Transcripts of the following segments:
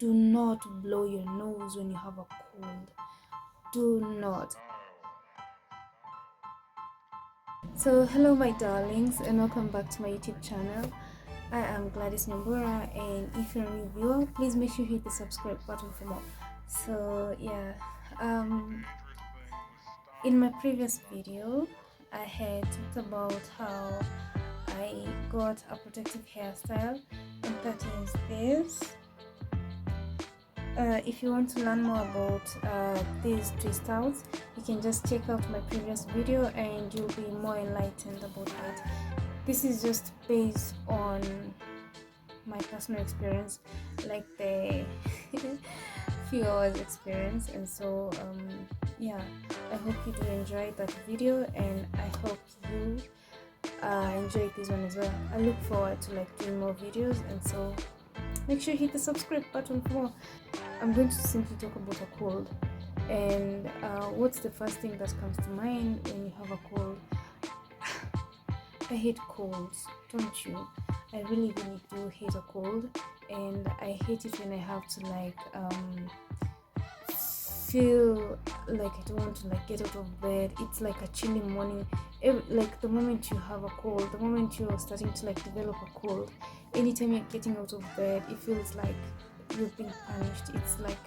do not blow your nose when you have a cold. Do not. So hello my darlings, and welcome back to my YouTube channel. I am Gladys Nyambura, and if you're a new viewer, please make sure you hit the subscribe button for more. So yeah, in my previous video I had talked about how I got a protective hairstyle, and that is this. If you want to learn more about these twist outs, you can just check out my previous video and you'll be more enlightened about that. This is just based on my personal experience, like the few hours experience, and so yeah, I hope you do enjoy that video, and I hope you enjoy this one as well. I look forward to doing more videos, and so make sure you hit the subscribe button for more. I'm going to simply talk about a cold, and what's the first thing that comes to mind when you have a cold? I hate colds, don't you? I really do hate a cold, and I hate it when I have to feel like I don't want to get out of bed. It's like a chilly morning. Like the moment you have a cold, the moment you're starting to develop a cold, anytime you're getting out of bed, it feels like you're being punished. It's like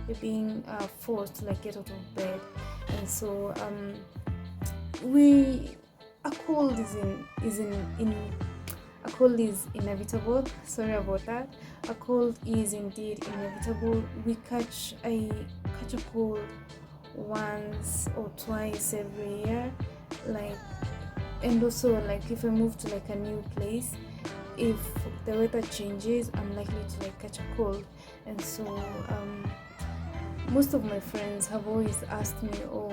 you're being forced to get out of bed, and so a cold a cold is inevitable. Sorry about that. A cold is indeed inevitable. I catch a cold once or twice every year, and also if I move to a new place, if the weather changes, I'm likely to catch a cold. And so most of my friends have always asked me, or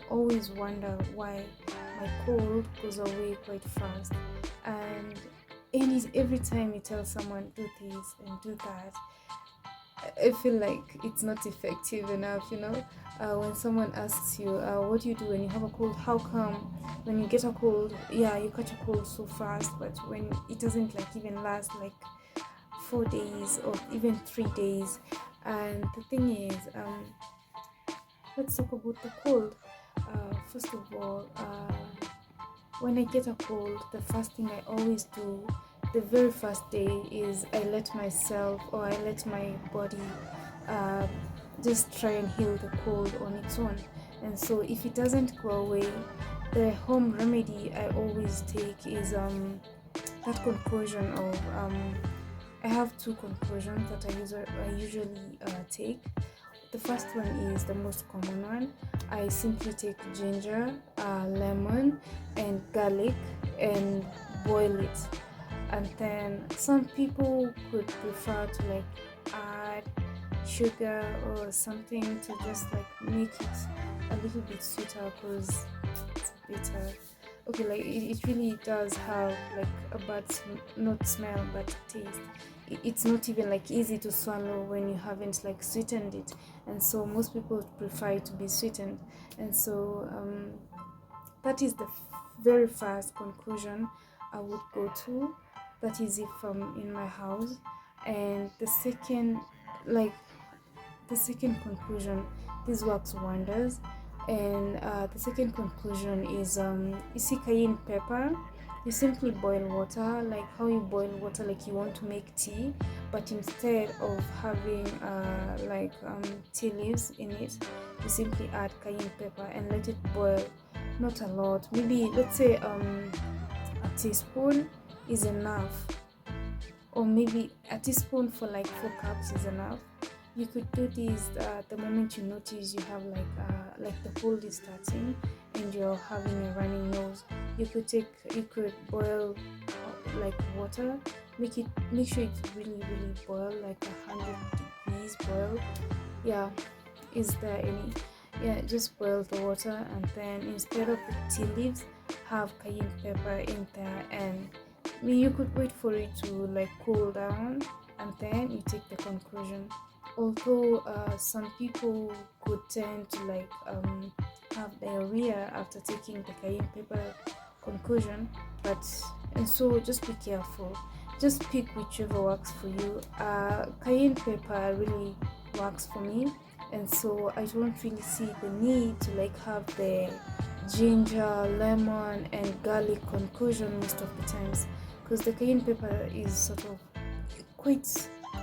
always wonder why my cold goes away quite fast, and every time you tell someone do this and do that, I feel like it's not effective enough, when someone asks you, what do you do when you have a cold? How come when you get a cold, you catch a cold so fast, but when it doesn't even last 4 days or even 3 days? And the thing is, let's talk about the cold. First of all, when I get a cold, the first thing I always do the very first day is I let my body just try and heal the cold on its own. And so if it doesn't go away, the home remedy I always take is that concussion of I have two concussions that I usually take. The first one is the most common one. I simply take ginger, lemon, and garlic and boil it. And then some people could prefer to add sugar or something to just make it a little bit sweeter, because it's bitter. Okay, it really does have a bad not smell but taste. It's not even easy to swallow when you haven't sweetened it, and so most people prefer it to be sweetened. And so that is the very first conclusion I would go to. That is if I'm in my house. And the second conclusion, this works wonders. And the second conclusion is you see cayenne pepper. You simply boil water, how you boil water you want to make tea, but instead of having tea leaves in it, you simply add cayenne pepper and let it boil. Not a lot, maybe let's say a teaspoon is enough, or maybe a teaspoon for 4 cups is enough. You could do this the moment you notice you have the cold is starting and you're having a running nose. You could boil water, make sure it's really boil 100 degrees boil. Is there any? Just boil the water, and then instead of the tea leaves, have cayenne pepper in there, and you could wait for it to cool down, and then you take the conclusion. Although some people could tend to have diarrhea after taking the cayenne pepper conclusion, and so just be careful. just pick whichever works for you. Cayenne pepper really works for me, and so I don't really see the need to like have the ginger, lemon, and garlic concussion most of the times, because the cayenne pepper is sort of quite.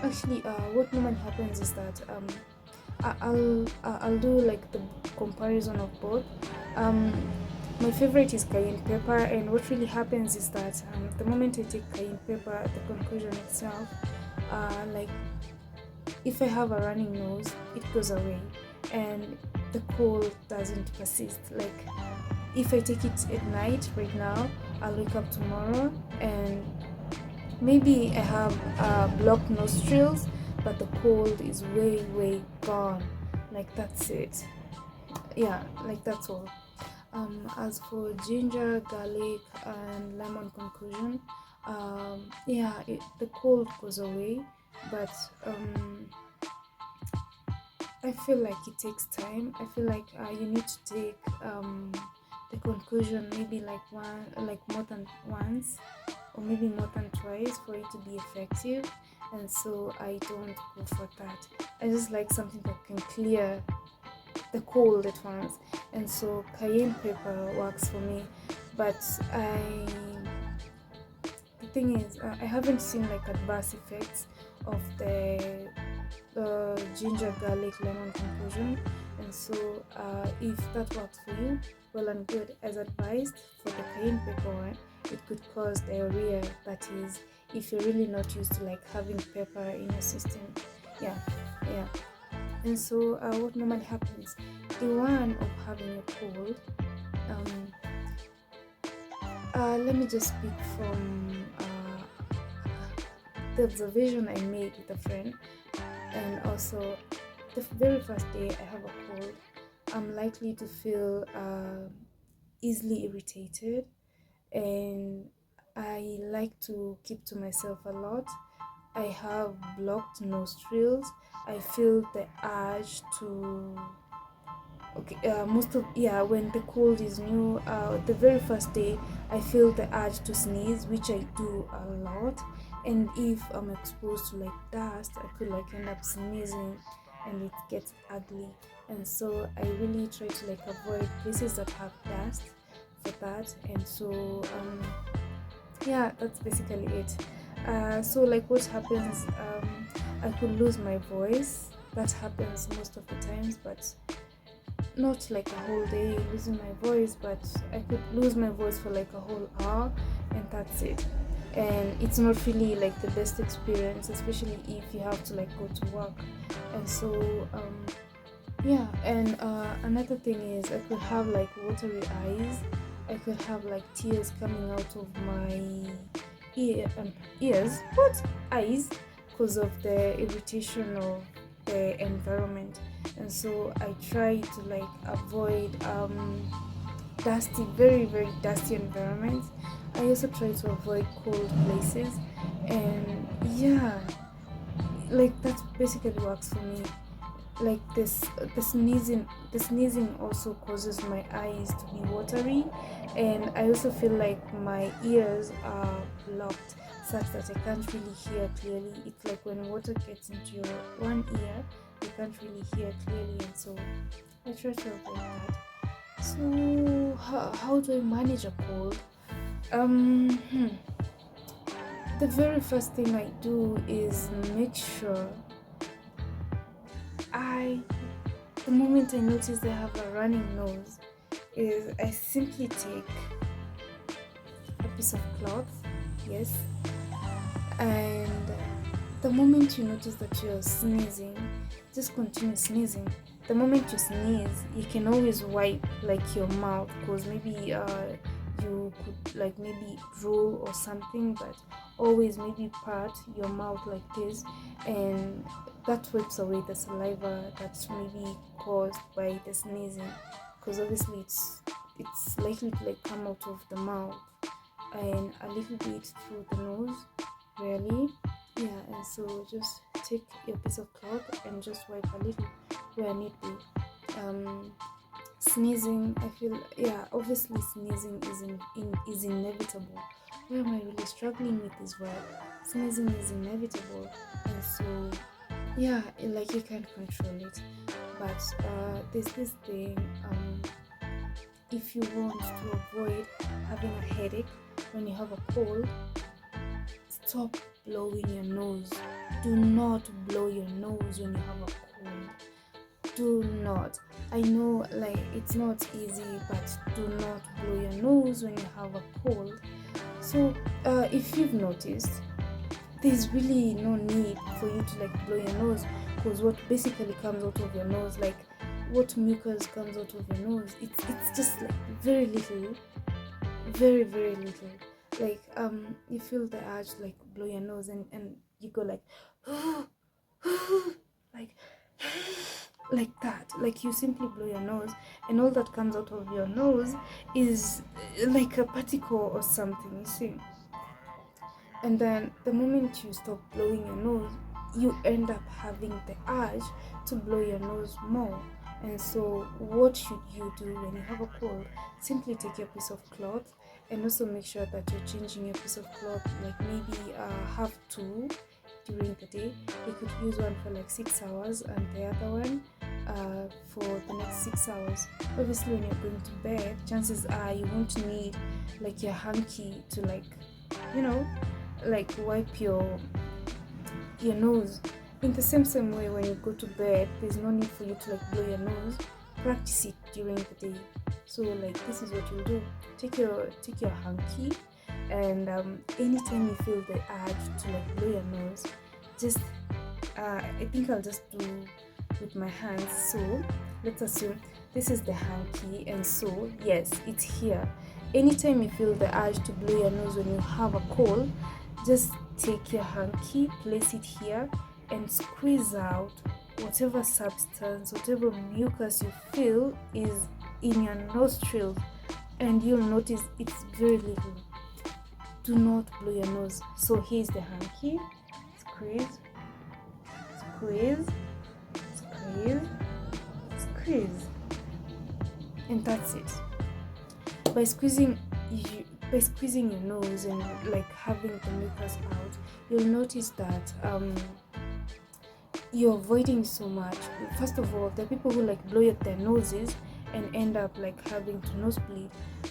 Actually, what normally happens is that I'll do like the comparison of both. Um, my favorite is cayenne pepper, and what really happens is that the moment I take cayenne pepper, the concussion itself, like if I have a running nose, it goes away, and the cold doesn't persist. Like if I take it at night, right now, I'll wake up tomorrow and maybe I have blocked nostrils, but the cold is way gone. Like that's it. Yeah, like that's all. As for ginger, garlic, and lemon concussion, yeah, the cold goes away, but I feel like it takes time. I feel like you need to take the conclusion maybe like more than once, or maybe more than twice for it to be effective. And so I don't go for that. I just like something that can clear the cold at once. And so cayenne pepper works for me. But the thing is, I haven't seen like adverse effects of the ginger, garlic, lemon concussion. And so if that works for you, well and good. As advised, for the cayenne pepper one, it could cause diarrhea. That is, if you're really not used to like having pepper in your system. Yeah, yeah. And so what normally happens, the one of having a cold, let me just speak from the observation I made with a friend. And also, the very first day I have a cold, I'm likely to feel easily irritated, and I like to keep to myself a lot. I have blocked nostrils. I feel the urge to most of when the cold is new, the very first day I feel the urge to sneeze, which I do a lot. And if I'm exposed to like dust, I could like end up sneezing, and it gets ugly. And so I really try to like avoid places that have dust for that. And so yeah, that's basically it. So like what happens, I could lose my voice. That happens most of the times, but not like a whole day losing my voice, but I could lose my voice for like a whole hour, and that's it. And it's not really like the best experience, especially if you have to like go to work. And so yeah. And another thing is I could have like watery eyes. I could have like tears coming out of my ears, what, eyes, because of the irritation of the environment. And so I try to like avoid dusty, very dusty environments. I also try to avoid cold places, and yeah, like that basically works for me. Like the sneezing also causes my eyes to be watery, and I also feel like my ears are blocked such that I can't really hear clearly. It's like when water gets into your one ear, you can't really hear clearly. And so I try to avoid that. So how do I manage a cold? The very first thing I do is make sure the moment I notice I have a running nose, is I simply take a piece of cloth, yes, and the moment you notice that you're sneezing, just continue sneezing. The moment you sneeze, you can always wipe like your mouth, because maybe you could like maybe drool or something, but always maybe part your mouth like this, and that wipes away the saliva that's maybe caused by the sneezing, because obviously it's likely to like come out of the mouth and a little bit through the nose, really. Yeah. And so just take your piece of cloth and just wipe a little where need be. Sneezing, I feel, yeah, obviously sneezing is inevitable, why am I really struggling with this word? Sneezing is inevitable, and so yeah, like you can't control it. But there's this thing. If you want to avoid having a headache when you have a cold, stop blowing your nose. Do not blow your nose when you have a cold. Do not. I know, like, it's not easy, but do not blow your nose when you have a cold. So if you've noticed, there's really no need for you to like blow your nose, because what basically comes out of your nose, like what mucus comes out of your nose, it's just like very little, very very little. Like you feel the urge to like blow your nose, and you go like like like that, like you simply blow your nose, and all that comes out of your nose is like a particle or something, you see. And then the moment you stop blowing your nose, you end up having the urge to blow your nose more. And so what should you do when you have a cold? Simply take your piece of cloth, and also make sure that you're changing your piece of cloth, like maybe have two during the day. You could use one for like 6 hours and the other one for the next 6 hours. Obviously when you're going to bed, chances are you won't need like your hanky to like, you know, like wipe your nose. In the same way, when you go to bed, there's no need for you to like blow your nose. Practice it during the day. So like this is what you'll do. Take your hanky, and anytime you feel the urge to like blow your nose, just I think I'll just do with my hands. So let's assume this is the hanky, and so yes, it's here. Anytime you feel the urge to blow your nose when you have a cold, just take your hanky, place it here, and squeeze out whatever substance, whatever mucus you feel is in your nostrils, and you'll notice it's very little. Do not blow your nose. So here's the hanky. Squeeze, squeeze, squeeze, squeeze, and that's it. By squeezing your nose and like having the mucus out, you'll notice that you're avoiding so much. First of all, the people who like blow at their noses and end up like having to nosebleed,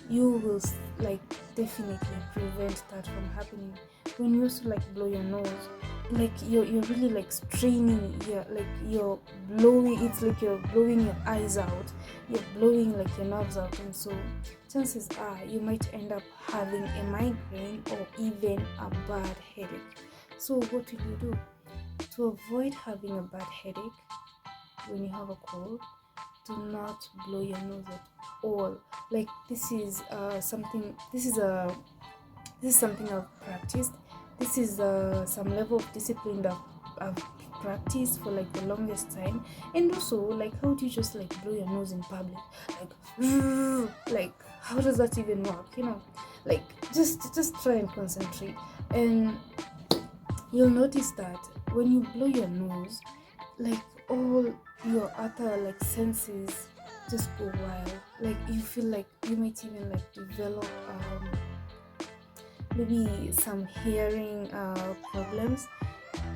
you will like definitely prevent that from happening. When you also like blow your nose, like you're really like straining, you're blowing, it's like you're blowing your eyes out, you're blowing like your nerves out, and so chances are you might end up having a migraine or even a bad headache. So what will you do to avoid having a bad headache when you have a cold? Do not blow your nose at all. Like this is something I've practiced. This is some level of discipline that I've practiced for like the longest time. And also, like, how do you just like blow your nose in public? Like how does that even work? You know, like just try and concentrate, and you'll notice that when you blow your nose, like all your other like senses just go wild. Like you feel like you might even like develop maybe some hearing problems.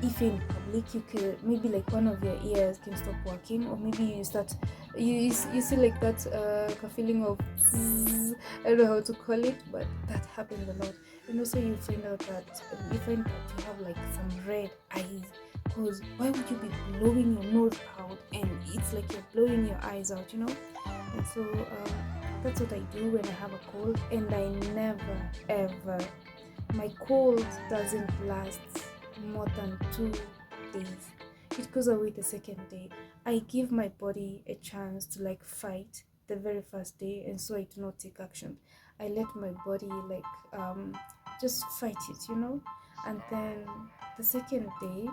If in public, you could maybe like one of your ears can stop working, or maybe you start you see like that a feeling of zzz, I don't know how to call it, but that happens a lot. And also you find that you have like some red eyes, because why would you be blowing your nose out and it's like you're blowing your eyes out, you know? And so that's what I do when I have a cold, and I never ever, my cold doesn't last more than 2 days. It goes away the second day. I give my body a chance to like fight the very first day, and so I do not take action. I let my body like just fight it, you know. And then the second day,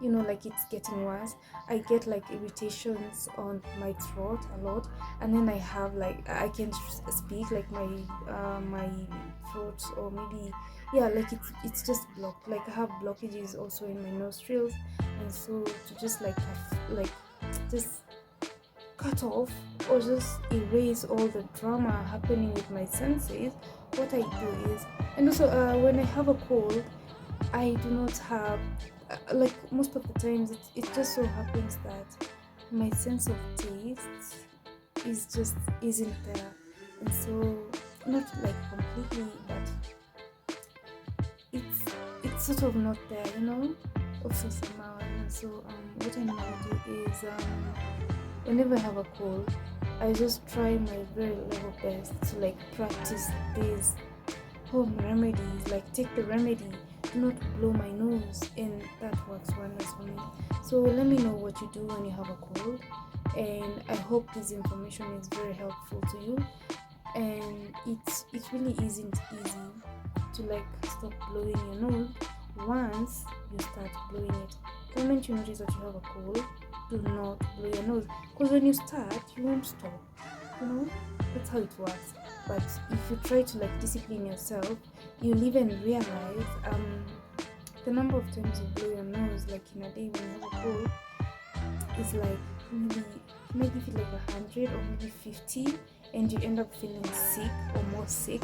you know, like it's getting worse, I get like irritations on my throat a lot, and then I have like I can't speak, like my throat, or maybe yeah, like it's just blocked. Like I have blockages also in my nostrils, and so to just like just cut off or just erase all the drama happening with my senses, what I do is And also, when I have a cold, I do not have like most of the times. It just so happens that my sense of taste is just isn't there, and so not like completely, but it's sort of not there, also somehow. And so what I normally do is whenever I have a cold, I just try my very level best to like practice these home remedies, like take the remedy, do not blow my nose, and that works wonders for me. So let me know what you do when you have a cold, and I hope this information is very helpful to you. And it really isn't easy to like stop blowing your nose once you start blowing it. The moment you notice that you have a cold, do not blow your nose, because when you start you won't stop. That's how it works. But if you try to like discipline yourself, you'll even realize the number of times you blow your nose like in a day when you have a cold is like maybe feel like 100 or maybe 50, and you end up feeling sick or more sick.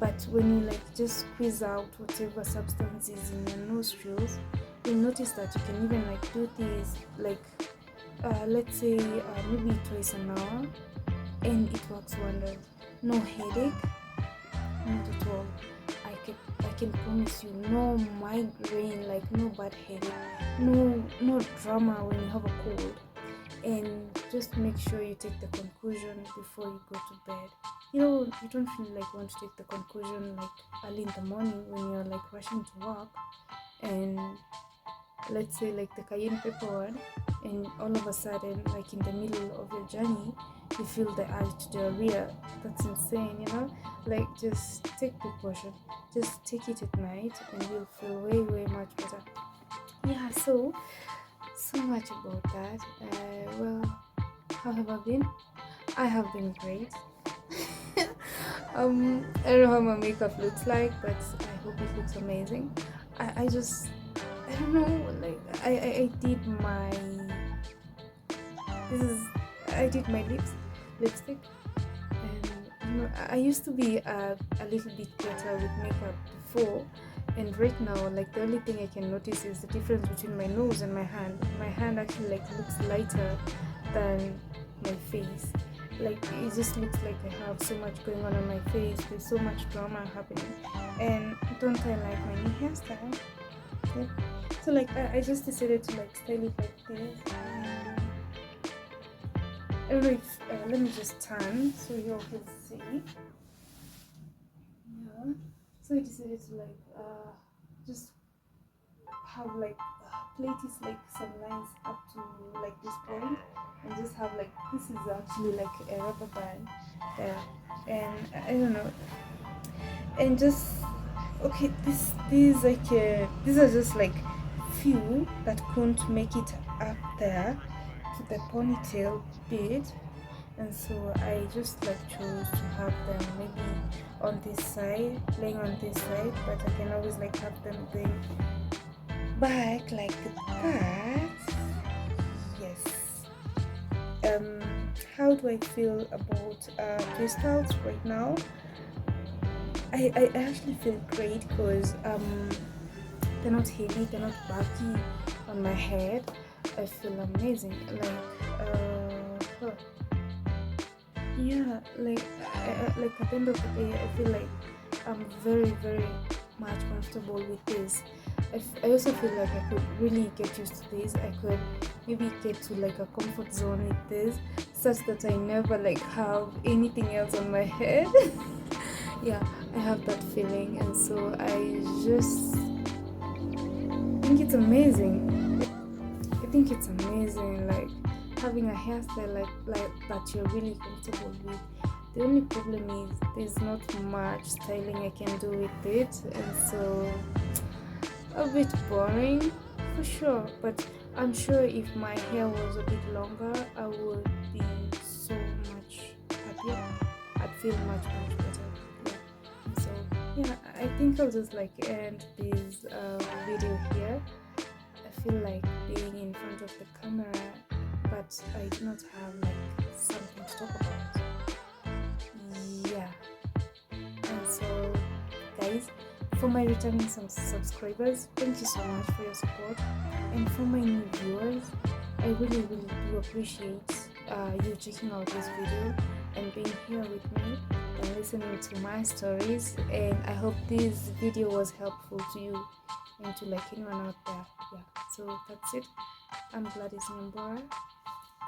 But when you like just squeeze out whatever substance is in your nostrils, you'll notice that you can even like do this like let's say maybe twice an hour, and it works wonders. No headache, not at all. I can promise you, no migraine, like no bad headache, no drama when you have a cold. And just make sure you take the conclusion before you go to bed. You don't really like want to take the conclusion like early in the morning when you're like rushing to work, and let's say like the cayenne pepper one, and all of a sudden like in the middle of your journey you feel the urge to diarrhea. That's insane. Like just take precaution, just take it at night, and you'll feel way much better. Yeah, so much about that. Well, how have I been? I have been great. I don't know how my makeup looks like, but I hope it looks amazing. I just, I don't know, like I did my I did my lipstick, and I used to be a little bit better with makeup before, and right now like the only thing I can notice is the difference between my nose and my hand. My hand actually like looks lighter than my face. Like it just looks like I have so much going on my face. There's so much drama happening, and don't I like my new hairstyle? Yeah. So like I just decided to like style it like this. I don't know if let me just turn so you all can see. Yeah. So I decided to like just have like plait is like some lines up to like this point, and just have like this is actually like a rubber band there, and I don't know, and just okay, these like these are just like few that couldn't make it up there to the ponytail bit, and so I just like chose to have them maybe on this side, laying on this side, but I can always like have them going back like that. Yes. How do I feel about twist outs right now? I actually feel great because they're not heavy, they're not baggy on my head. I feel amazing. Like yeah, like like at the end of the day, I feel like I'm very much comfortable with this. I also feel like I could really get used to this. I could maybe get to like a comfort zone with this, such that I never like have anything else on my head. Yeah, I have that feeling, and so I just think it's amazing. I think it's amazing, like having a hairstyle like that you're really comfortable with. The only problem is there's not much styling I can do with it, and so a bit boring for sure. But I'm sure if my hair was a bit longer, I would be so much happier. I'd feel much better. Yeah. And so yeah, I think I'll just like end this video here. I feel like being in front of the camera, but I do not have like something to talk about. Yeah. And so guys, For my returning some subscribers, thank you so much for your support. And for my new viewers, I really do appreciate you checking out this video and being here with me and listening to my stories. And I hope this video was helpful to you and to like anyone out there. Yeah, so that's it. I'm Gladys Nyambora.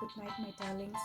Good night, my darlings.